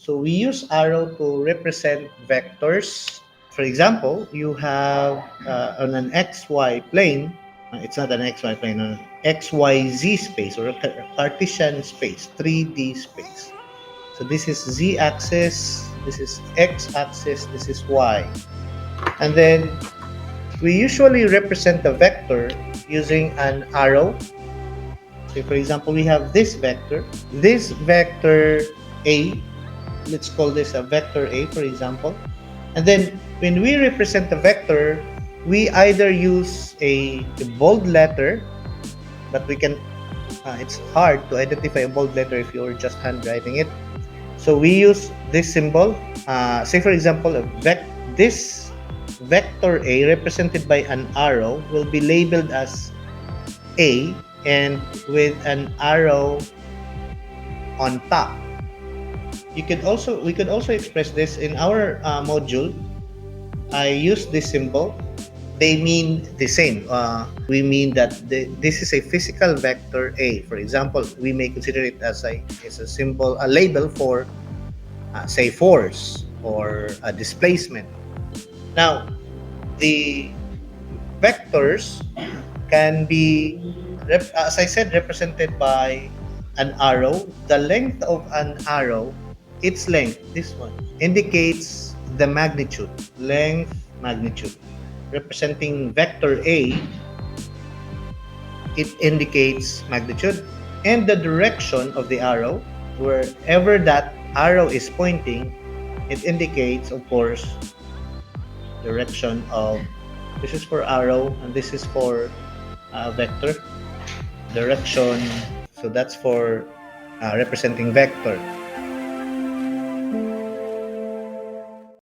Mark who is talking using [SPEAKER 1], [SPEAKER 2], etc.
[SPEAKER 1] So we use arrow to represent vectors. For example, you have on an xy plane, it's not an xy plane, an xyz space or a Cartesian space, 3D space. So this is z-axis, this is x-axis, this is y. And then we usually represent the vector using an arrow. So for example, we have this vector. This vector A, let's call this a vector A, for example. And then when we represent the vector, we either use a bold letter, but we can, it's hard to identify a bold letter if you're just handwriting it. So we use this symbol. Say for example, this vector A represented by an arrow will be labeled as A and with an arrow on top. We could also express this in our module. I use this symbol. They mean the same. We mean that this is a physical vector A. For example, we may consider it as a symbol, a label for say force or a displacement. Now, the vectors can be, as I said, represented by an arrow. The length of an arrow, its length, this one, indicates the magnitude, length, magnitude. Representing vector A, it indicates magnitude, and the direction of the arrow, wherever that arrow is pointing, it indicates, of course, direction of, this is for arrow and this is for vector, direction. So that's for representing vector.